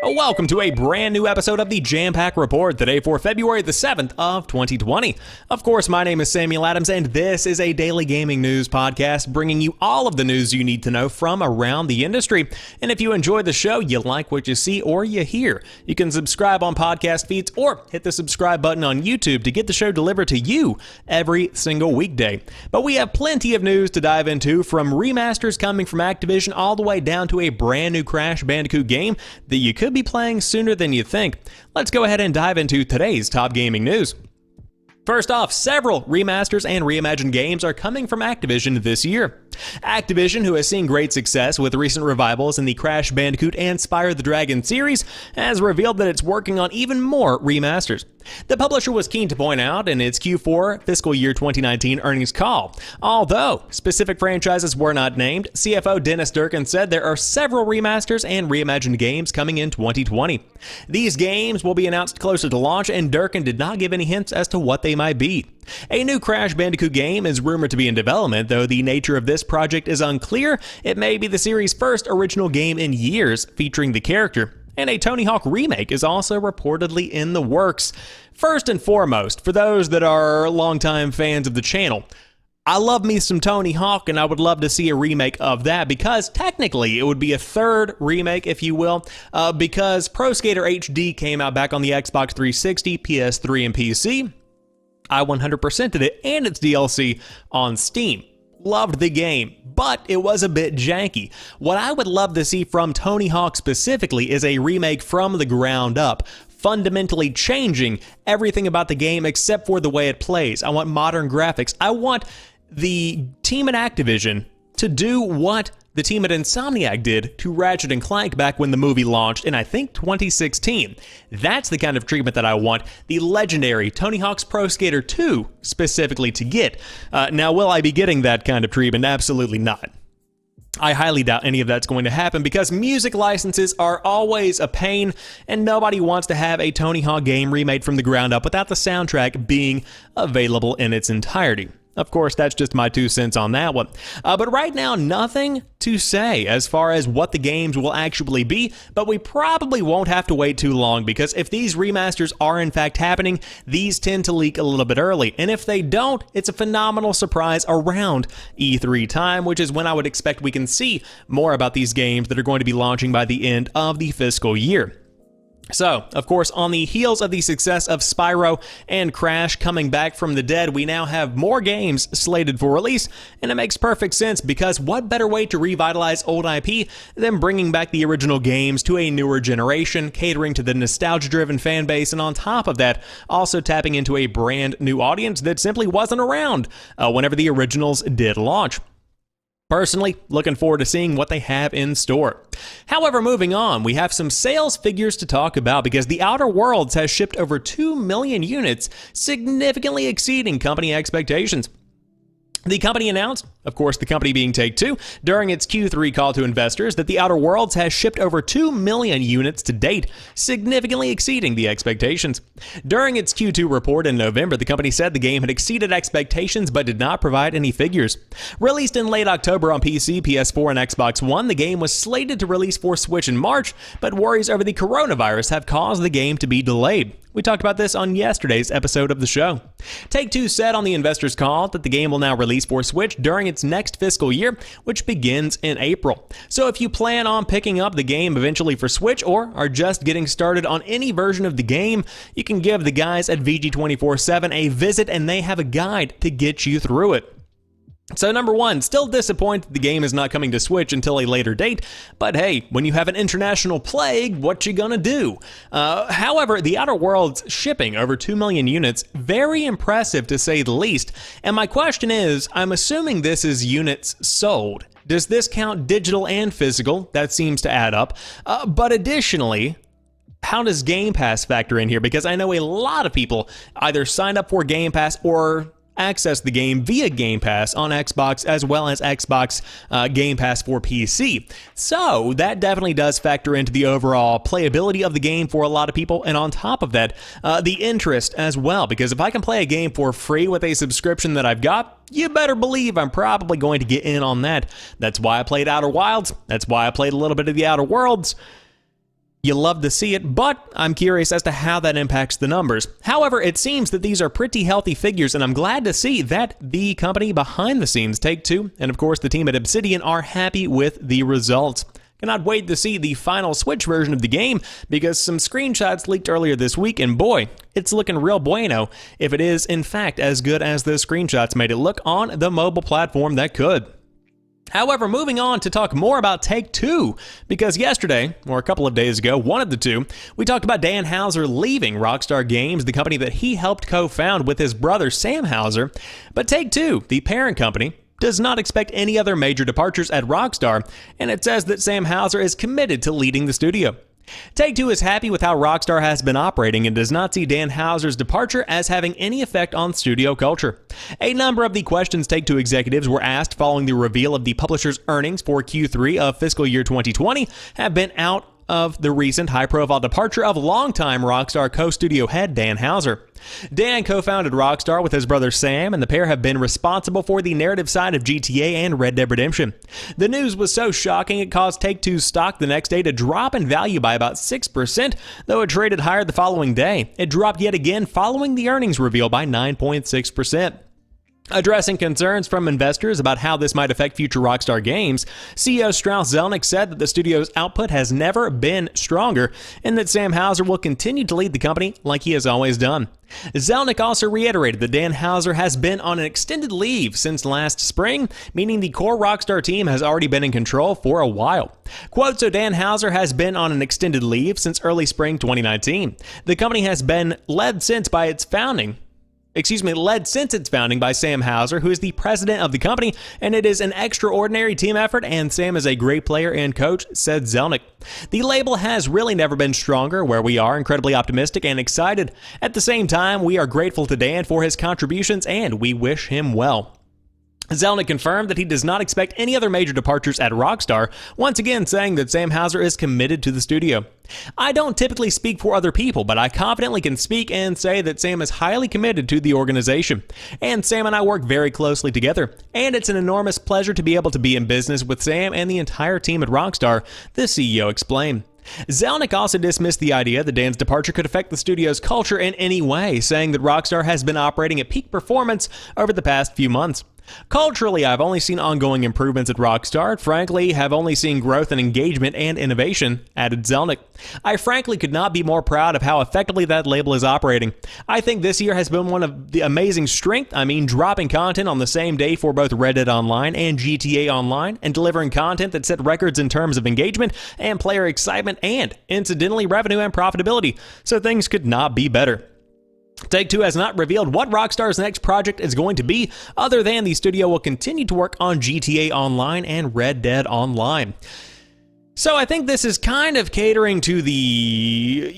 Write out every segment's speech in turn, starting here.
Welcome to a brand new episode of the Jampack Report today for February the 7th of 2020. Of course, my name is Samuel Adams and this is a daily gaming news podcast bringing you all of the news you need to know from around the industry. And if you enjoy the show, you like what you see or you hear, you can subscribe on podcast feeds or hit the subscribe button on YouTube to get the show delivered to you every single weekday. But we have plenty of news to dive into, from remasters coming from Activision all the way down to a brand new Crash Bandicoot game that you could be playing sooner than you think. Let's go ahead and dive into today's top gaming news. First off, several remasters and reimagined games are coming from Activision this year. Activision, who has seen great success with recent revivals in the Crash Bandicoot and Spyro the Dragon series, has revealed that it's working on even more remasters. The publisher was keen to point out in its Q4 fiscal year 2019 earnings call. Although specific franchises were not named, CFO Dennis Durkin said there are several remasters and reimagined games coming in 2020. These games will be announced closer to launch, and Durkin did not give any hints as to what they might be. A new Crash Bandicoot game is rumored to be in development, though the nature of this project is unclear. It may be the series' first original game in years featuring the character. And a Tony Hawk remake is also reportedly in the works. First and foremost, for those that are longtime fans of the channel, I love me some Tony Hawk, and I would love to see a remake of that, because technically it would be a third remake, if you will, because Pro Skater HD came out back on the Xbox 360, PS3, and PC. I 100%ed it and its DLC on Steam. Loved the game, but it was a bit janky. What I would love to see from Tony Hawk specifically is a remake from the ground up, fundamentally changing everything about the game except for the way it plays. I want modern graphics. I want the team at Activision to do what the team at Insomniac did to Ratchet & Clank back when the movie launched in, I think, 2016. That's the kind of treatment that I want the legendary Tony Hawk's Pro Skater 2 specifically to get. Now, will I be getting that kind of treatment? Absolutely not. I highly doubt any of that's going to happen, because music licenses are always a pain, and nobody wants to have a Tony Hawk game remade from the ground up without the soundtrack being available in its entirety. Of course, that's just my 2 cents on that one. But right now, nothing to say as far as what the games will actually be, but we probably won't have to wait too long, because if these remasters are in fact happening, these tend to leak a little bit early. And if they don't, it's a phenomenal surprise around E3 time, which is when I would expect we can see more about these games that are going to be launching by the end of the fiscal year. So, of course, on the heels of the success of Spyro and Crash coming back from the dead, we now have more games slated for release, and it makes perfect sense, because what better way to revitalize old IP than bringing back the original games to a newer generation, catering to the nostalgia-driven fan base, and on top of that, also tapping into a brand new audience that simply wasn't around whenever the originals did launch. Personally, looking forward to seeing what they have in store. However, moving on, we have some sales figures to talk about, because The Outer Worlds has shipped over 2 million units, significantly exceeding company expectations. The company announced, of course the company being Take-Two, during its Q3 call to investors, that The Outer Worlds has shipped over 2 million units to date, significantly exceeding the expectations. During its Q2 report in November, the company said the game had exceeded expectations but did not provide any figures. Released in late October on PC, PS4, and Xbox One, the game was slated to release for Switch in March, but worries over the coronavirus have caused the game to be delayed. We talked about this on yesterday's episode of the show. Take-Two said on the investors' call that the game will now release for Switch during its next fiscal year, which begins in April. So if you plan on picking up the game eventually for Switch, or are just getting started on any version of the game, you can give the guys at VG247 a visit, and they have a guide to get you through it. So number one, still disappointed the game is not coming to Switch until a later date, but hey, when you have an international plague, what you gonna do? However, The Outer Worlds shipping over 2 million units, very impressive to say the least, and my question is, I'm assuming this is units sold. Does this count digital and physical? That seems to add up, but additionally, how does Game Pass factor in here? Because I know a lot of people either signed up for Game Pass or access the game via Game Pass on Xbox, as well as Xbox Game Pass for PC. So that definitely does factor into the overall playability of the game for a lot of people, and on top of that, the interest as well, because if I can play a game for free with a subscription that I've got, you better believe I'm probably going to get in on that. That's why I played Outer Wilds. That's why I played a little bit of The Outer Worlds. You love to see it, but I'm curious as to how that impacts the numbers. However, it seems that these are pretty healthy figures, and I'm glad to see that the company behind the scenes, Take-Two, and of course the team at Obsidian, are happy with the results. Cannot wait to see the final Switch version of the game, because some screenshots leaked earlier this week, and boy, it's looking real bueno if it is in fact as good as those screenshots made it look on the mobile platform that could. However, moving on to talk more about Take-Two, because yesterday, or a couple of days ago, one of the two, we talked about Dan Houser leaving Rockstar Games, the company that he helped co-found with his brother Sam Houser. But Take-Two, the parent company, does not expect any other major departures at Rockstar, and it says that Sam Houser is committed to leading the studio. Take-Two is happy with how Rockstar has been operating and does not see Dan Houser's departure as having any effect on studio culture. A number of the questions Take-Two executives were asked following the reveal of the publisher's earnings for Q3 of fiscal year 2020 have been out of the recent high-profile departure of longtime Rockstar co-studio head Dan Houser. Dan co-founded Rockstar with his brother Sam, and the pair have been responsible for the narrative side of GTA and Red Dead Redemption. The news was so shocking it caused Take-Two's stock the next day to drop in value by about 6%, though it traded higher the following day. It dropped yet again following the earnings reveal by 9.6%. Addressing concerns from investors about how this might affect future Rockstar games, CEO Strauss Zelnick said that the studio's output has never been stronger and that Sam Houser will continue to lead the company like he has always done. Zelnick also reiterated that Dan Houser has been on an extended leave since last spring, meaning the core Rockstar team has already been in control for a while. Quote, so Dan Houser has been on an extended leave since early spring 2019. The company has been led since its founding by Sam Houser, who is the president of the company, and it is an extraordinary team effort, and Sam is a great player and coach, said Zelnick. The label has really never been stronger, where we are incredibly optimistic and excited. At the same time, we are grateful to Dan for his contributions, and we wish him well. Zelnick confirmed that he does not expect any other major departures at Rockstar, once again saying that Sam Houser is committed to the studio. I don't typically speak for other people, but I confidently can speak and say that Sam is highly committed to the organization. And Sam and I work very closely together, and it's an enormous pleasure to be able to be in business with Sam and the entire team at Rockstar, the CEO explained. Zelnick also dismissed the idea that Dan's departure could affect the studio's culture in any way, saying that Rockstar has been operating at peak performance over the past few months. Culturally, I've only seen ongoing improvements at Rockstar. Frankly, have only seen growth in engagement and innovation, added Zelnick. I frankly could not be more proud of how effectively that label is operating. I think this year has been one of the amazing strength. Dropping content on the same day for both Red Dead Online and GTA Online, and delivering content that set records in terms of engagement and player excitement and, incidentally, revenue and profitability. So things could not be better. Take-Two has not revealed what Rockstar's next project is going to be, other than the studio will continue to work on GTA Online and Red Dead Online. So I think this is kind of catering to the,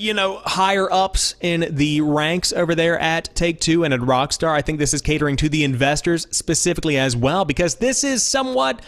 higher ups in the ranks over there at Take-Two and at Rockstar. I think this is catering to the investors specifically as well, because this is somewhat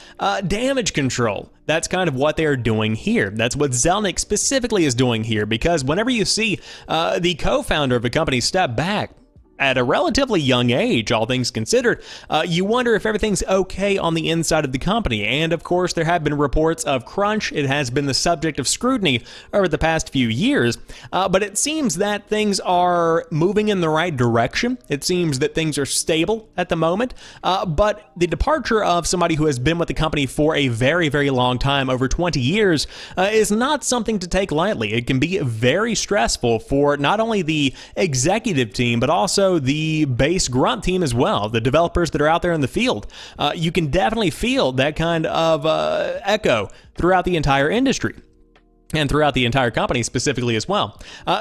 damage control. That's kind of what they're doing here. That's what Zelnick specifically is doing here, because whenever you see the co-founder of a company step back, at a relatively young age, all things considered, you wonder if everything's okay on the inside of the company. And of course, there have been reports of crunch. It has been the subject of scrutiny over the past few years. But it seems that things are moving in the right direction. It seems that things are stable at the moment. But the departure of somebody who has been with the company for a very, very long time, over 20 years, is not something to take lightly. It can be very stressful for not only the executive team, but also the base grunt team as well, the developers that are out there in the field. You can definitely feel that kind of echo throughout the entire industry and throughout the entire company specifically as well.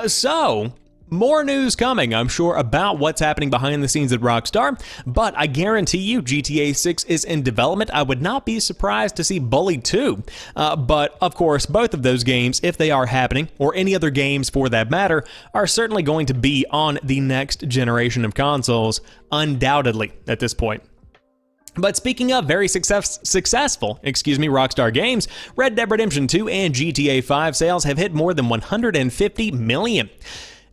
So more news coming, I'm sure, about what's happening behind the scenes at Rockstar, but I guarantee you GTA 6 is in development. I would not be surprised to see Bully 2, but of course, both of those games, if they are happening, or any other games for that matter, are certainly going to be on the next generation of consoles, undoubtedly, at this point. But speaking of very successful Rockstar games, Red Dead Redemption 2 and GTA 5 sales have hit more than 150 million.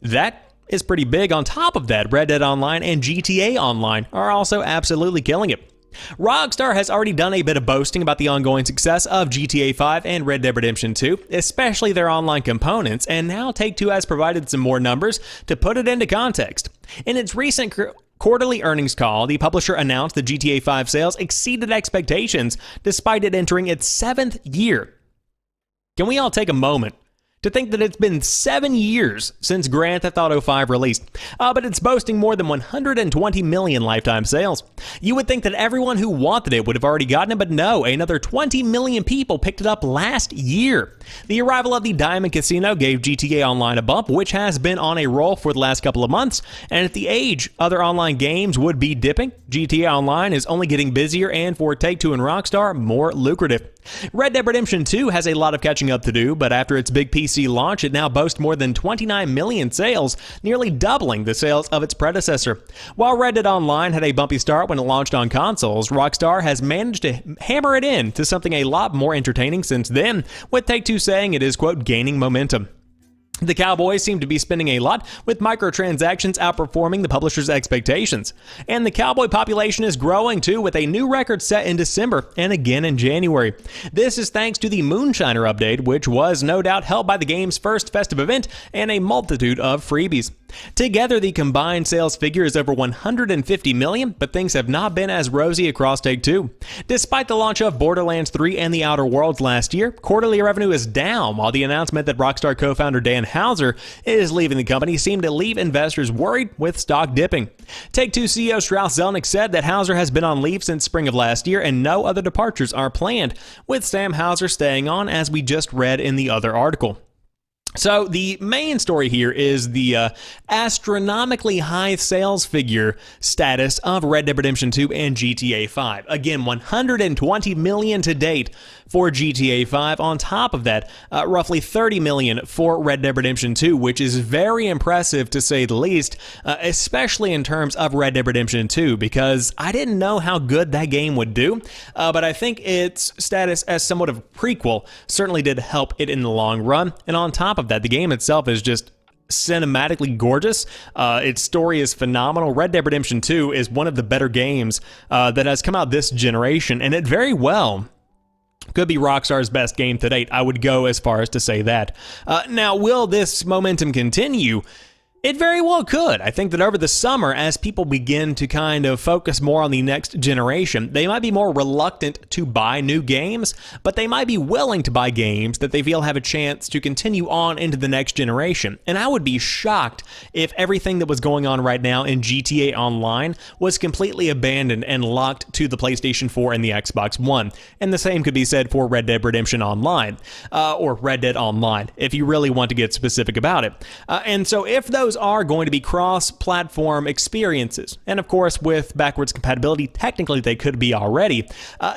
That is pretty big. On top of that, Red Dead Online and GTA Online are also absolutely killing it. Rockstar has already done a bit of boasting about the ongoing success of GTA 5 and Red Dead Redemption 2, especially their online components, and now Take-Two has provided some more numbers to put it into context. In its recent quarterly earnings call, the publisher announced that GTA 5 sales exceeded expectations despite it entering its 7th year. Can we all take a moment to think that it's been 7 years since Grand Theft Auto 5 released, but it's boasting more than 120 million lifetime sales. You would think that everyone who wanted it would have already gotten it, but no, another 20 million people picked it up last year. The arrival of the Diamond Casino gave GTA Online a bump, which has been on a roll for the last couple of months, and at the age other online games would be dipping, GTA Online is only getting busier and, for Take-Two and Rockstar, more lucrative. Red Dead Redemption 2 has a lot of catching up to do, but after its big PC launch, it now boasts more than 29 million sales, nearly doubling the sales of its predecessor. While Red Dead Online had a bumpy start when it launched on consoles, Rockstar has managed to hammer it in to something a lot more entertaining since then, with Take-Two saying it is, quote, gaining momentum. The Cowboys seem to be spending a lot, with microtransactions outperforming the publisher's expectations. And the Cowboy population is growing too, with a new record set in December and again in January. This is thanks to the Moonshiner update, which was no doubt helped by the game's first festive event and a multitude of freebies. Together, the combined sales figure is over 150 million, but things have not been as rosy across Take-Two. Despite the launch of Borderlands 3 and The Outer Worlds last year, quarterly revenue is down, while the announcement that Rockstar co-founder Dan Houser is leaving the company seemed to leave investors worried, with stock dipping. Take-Two CEO Strauss Zelnick said that Houser has been on leave since spring of last year and no other departures are planned, with Sam Houser staying on, as we just read in the other article. So the main story here is the astronomically high sales figure status of Red Dead Redemption 2 and GTA 5. Again, 120 million to date for GTA 5. On top of that, roughly 30 million for Red Dead Redemption 2, which is very impressive to say the least, especially in terms of Red Dead Redemption 2, because I didn't know how good that game would do, but I think its status as somewhat of a prequel certainly did help it in the long run. And on top of that, the game itself is just cinematically gorgeous. Its story is phenomenal. Red Dead Redemption 2 is one of the better games that has come out this generation, and it very well could be Rockstar's best game to date. I would go as far as to say that. Now, will this momentum continue? It very well could. I think that over the summer, as people begin to kind of focus more on the next generation, they might be more reluctant to buy new games, but they might be willing to buy games that they feel have a chance to continue on into the next generation. And I would be shocked if everything that was going on right now in GTA Online was completely abandoned and locked to the PlayStation 4 and the Xbox One. And the same could be said for Red Dead Redemption Online, or Red Dead Online, if you really want to get specific about it. And so if those are going to be cross-platform experiences, and of course with backwards compatibility, technically they could be already,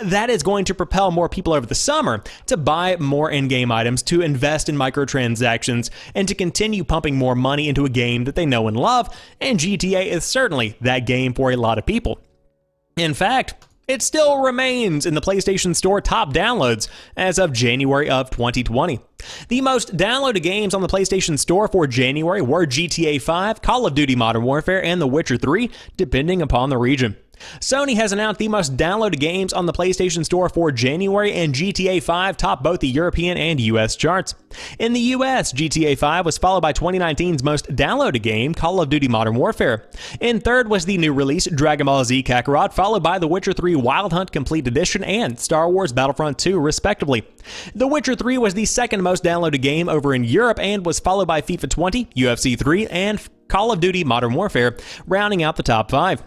that is going to propel more people over the summer to buy more in-game items, to invest in microtransactions, and to continue pumping more money into a game that they know and love, and GTA is certainly that game for a lot of people. In fact, it still remains in the PlayStation Store top downloads as of January of 2020. The most downloaded games on the PlayStation Store for January were GTA 5, Call of Duty Modern Warfare, and The Witcher 3, depending upon the region. Sony has announced the most downloaded games on the PlayStation Store for January, and GTA 5 topped both the European and US charts. In the US, GTA 5 was followed by 2019's most downloaded game, Call of Duty Modern Warfare. In third was the new release, Dragon Ball Z Kakarot, followed by The Witcher 3 Wild Hunt Complete Edition and Star Wars Battlefront 2, respectively. The Witcher 3 was the second most downloaded game over in Europe and was followed by FIFA 20, UFC 3, and Call of Duty Modern Warfare, rounding out the top 5.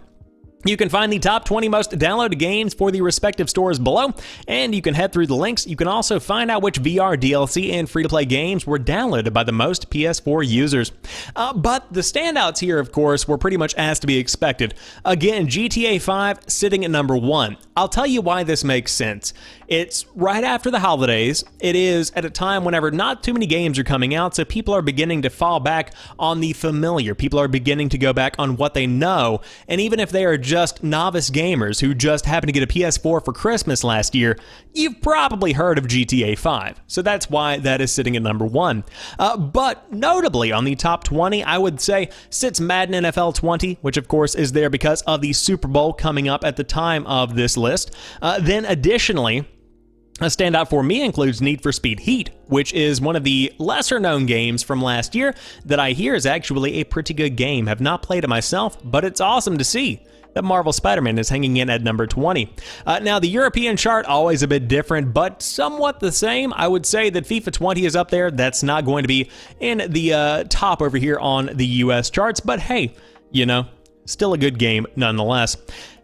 You can find the top 20 most downloaded games for the respective stores below, and you can head through the links. You can also find out which VR, DLC, and free-to-play games were downloaded by the most PS4 users. But the standouts here, of course, were pretty much as to be expected. Again, GTA 5 sitting at number 1. I'll tell you why this makes sense. It's right after the holidays. It is at a time whenever not too many games are coming out, so people are beginning to fall back on the familiar. People are beginning to go back on what they know, and even if they are just novice gamers who just happened to get a PS4 for Christmas last year, you've probably heard of GTA 5. So that's why that is sitting at number 1. But notably on the top 20, I would say sits Madden NFL 20, which of course is there because of the Super Bowl coming up at the time of this list. Then additionally, a standout for me includes Need for Speed Heat, which is one of the lesser-known games from last year that I hear is actually a pretty good game. Have not played it myself, but it's awesome to see that Marvel Spider-Man is hanging in at number 20. Now, the European chart, always a bit different, but somewhat the same. I would say that FIFA 20 is up there. That's not going to be in the top over here on the US charts, but hey, you know, still a good game nonetheless.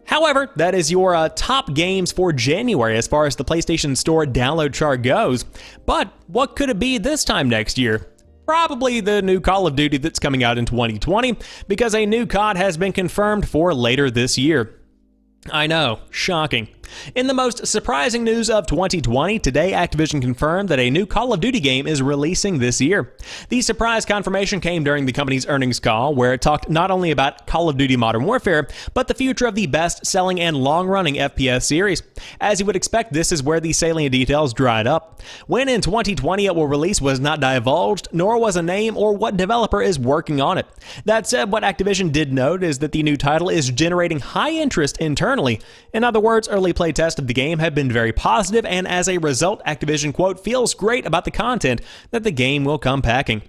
However, that is your top games for January as far as the PlayStation Store download chart goes. But what could it be this time next year? Probably the new Call of Duty that's coming out in 2020, because a new COD has been confirmed for later this year. I know, shocking. In the most surprising news of 2020, today Activision confirmed that a new Call of Duty game is releasing this year. The surprise confirmation came during the company's earnings call, where it talked not only about Call of Duty Modern Warfare, but the future of the best-selling and long-running FPS series. As you would expect, this is where the salient details dried up. When in 2020 it will release was not divulged, nor was a name or what developer is working on it. That said, what Activision did note is that the new title is generating high interest internally. In other words, early playtest of the game have been very positive, and as a result, Activision, quote, feels great about the content that the game will come packing.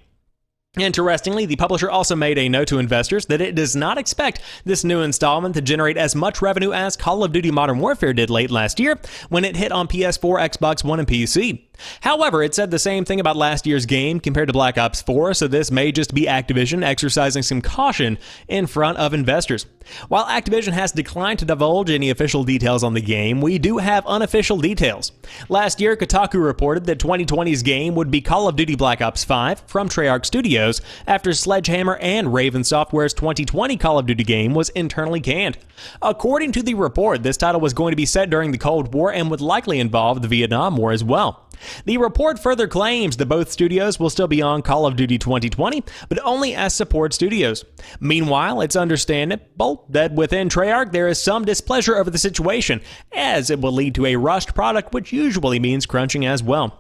Interestingly, the publisher also made a note to investors that it does not expect this new installment to generate as much revenue as Call of Duty Modern Warfare did late last year when it hit on PS4, Xbox One, and PC. However, it said the same thing about last year's game compared to Black Ops 4, so this may just be Activision exercising some caution in front of investors. While Activision has declined to divulge any official details on the game, we do have unofficial details. Last year, Kotaku reported that 2020's game would be Call of Duty Black Ops 5 from Treyarch Studios after Sledgehammer and Raven Software's 2020 Call of Duty game was internally canned. According to the report, this title was going to be set during the Cold War and would likely involve the Vietnam War as well. The report further claims that both studios will still be on Call of Duty 2020, but only as support studios. Meanwhile, it's understandable that within Treyarch there is some displeasure over the situation, as it will lead to a rushed product, which usually means crunching as well.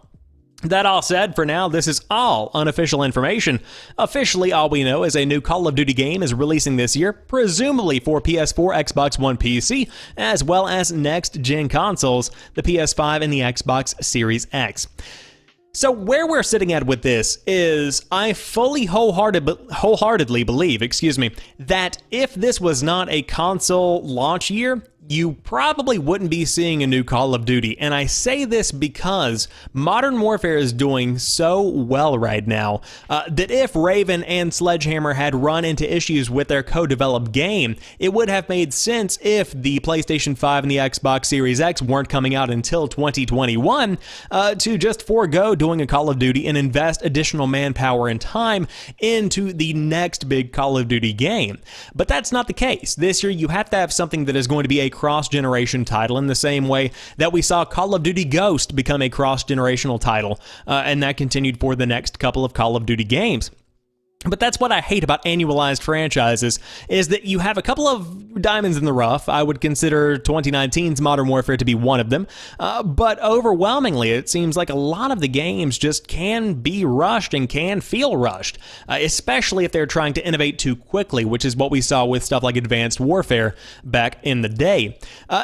That all said, for now, this is all unofficial information. Officially, all we know is a new Call of Duty game is releasing this year, presumably for PS4, Xbox One, PC, as well as next-gen consoles, the PS5 and the Xbox Series X. So where we're sitting at with this is I fully wholeheartedly believe, that if this was not a console launch year, you probably wouldn't be seeing a new Call of Duty. And I say this because Modern Warfare is doing so well right now that if Raven and Sledgehammer had run into issues with their co-developed game, it would have made sense if the PlayStation 5 and the Xbox Series X weren't coming out until 2021 to just forego doing a Call of Duty and invest additional manpower and time into the next big Call of Duty game. But that's not the case. This year you have to have something that is going to be a cross-generation title in the same way that we saw Call of Duty Ghost become a cross-generational title, and that continued for the next couple of Call of Duty games. But that's what I hate about annualized franchises, is that you have a couple of diamonds in the rough. I would consider 2019's Modern Warfare to be one of them, but overwhelmingly it seems like a lot of the games just can be rushed and can feel rushed, especially if they're trying to innovate too quickly, which is what we saw with stuff like Advanced Warfare back in the day.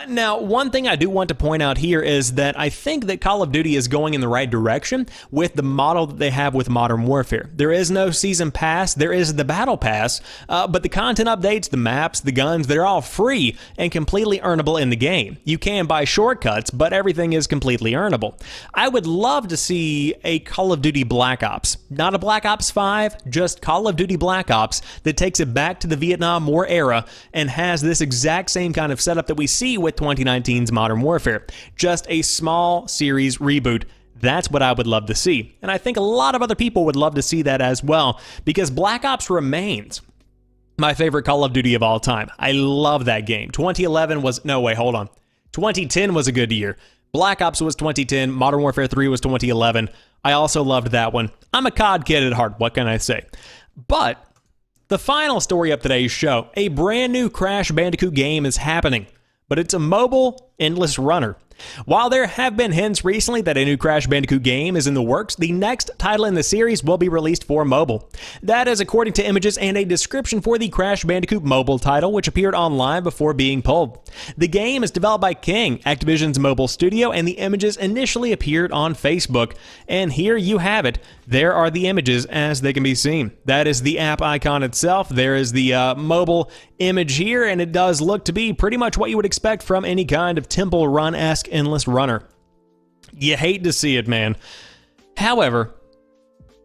Now, one thing I do want to point out here is that I think that Call of Duty is going in the right direction with the model that they have with Modern Warfare. There is no season pass. There is the battle pass, but the content updates, the maps, the guns, they're all free and completely earnable in the game. You can buy shortcuts, but everything is completely earnable. I would love to see a Call of Duty Black Ops, not a Black Ops 5, just Call of Duty Black Ops that takes it back to the Vietnam War era and has this exact same kind of setup that we see with 2019's Modern Warfare. Just a small series reboot. That's what I would love to see. And I think a lot of other people would love to see that as well, because Black Ops remains my favorite Call of Duty of all time. I love that game. 2011 was... No, wait, hold on. 2010 was a good year. Black Ops was 2010, Modern Warfare 3 was 2011. I also loved that one. I'm a COD kid at heart, what can I say? But the final story of today's show, a brand new Crash Bandicoot game is happening, but it's a mobile endless runner. While there have been hints recently that a new Crash Bandicoot game is in the works, the next title in the series will be released for mobile. That is according to images and a description for the Crash Bandicoot mobile title, which appeared online before being pulled. The game is developed by King, Activision's mobile studio, and the images initially appeared on Facebook. And here you have it. There are the images as they can be seen. That is the app icon itself. There is the mobile image here, and it does look to be pretty much what you would expect from any kind of Temple Run-esque endless runner. You hate to see it, man. However,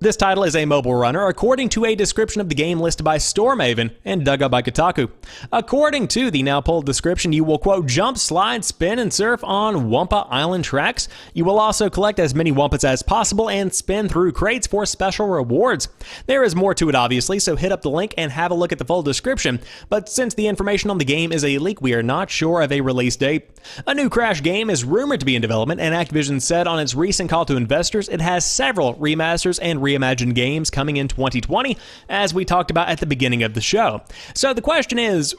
this title is a mobile runner according to a description of the game listed by Stormaven and dug up by Kotaku. According to the now pulled description, you will, quote, jump, slide, spin, and surf on Wumpa Island tracks. You will also collect as many Wumpas as possible and spin through crates for special rewards. There is more to it, obviously, so hit up the link and have a look at the full description, but since the information on the game is a leak, we are not sure of a release date. A new Crash game is rumored to be in development, and Activision said on its recent call to investors it has several remasters and reimagined games coming in 2020, as we talked about at the beginning of the show. So the question is,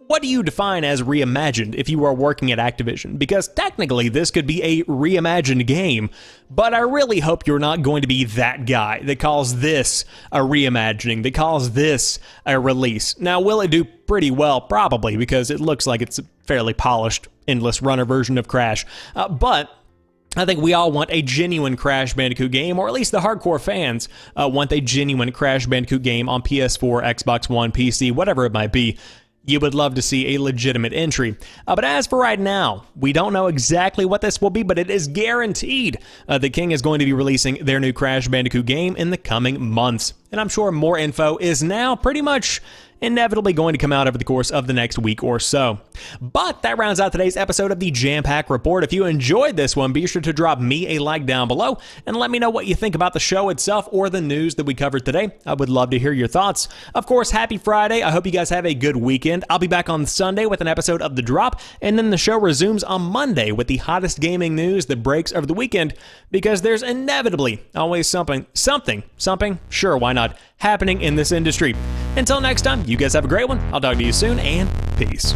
what do you define as reimagined if you are working at Activision? Because technically this could be a reimagined game, but I really hope you're not going to be that guy that calls this a reimagining, that calls this a release. Now, will it do pretty well? Probably, because it looks like it's a fairly polished endless runner version of Crash, but I think we all want a genuine Crash Bandicoot game, or at least the hardcore fans want a genuine Crash Bandicoot game on PS4, Xbox One, PC, whatever it might be. You would love to see a legitimate entry. But as for right now, we don't know exactly what this will be, but it is guaranteed that King is going to be releasing their new Crash Bandicoot game in the coming months. And I'm sure more info is now pretty much inevitably going to come out over the course of the next week or so. But that rounds out today's episode of the Jampack Report. If you enjoyed this one, be sure to drop me a like down below and let me know what you think about the show itself or the news that we covered today. I would love to hear your thoughts. Of course, happy Friday. I hope you guys have a good weekend. I'll be back on Sunday with an episode of The Drop, and then the show resumes on Monday with the hottest gaming news that breaks over the weekend, because there's inevitably always something, sure, why not, happening in this industry. Until next time, you guys have a great one. I'll talk to you soon, and peace.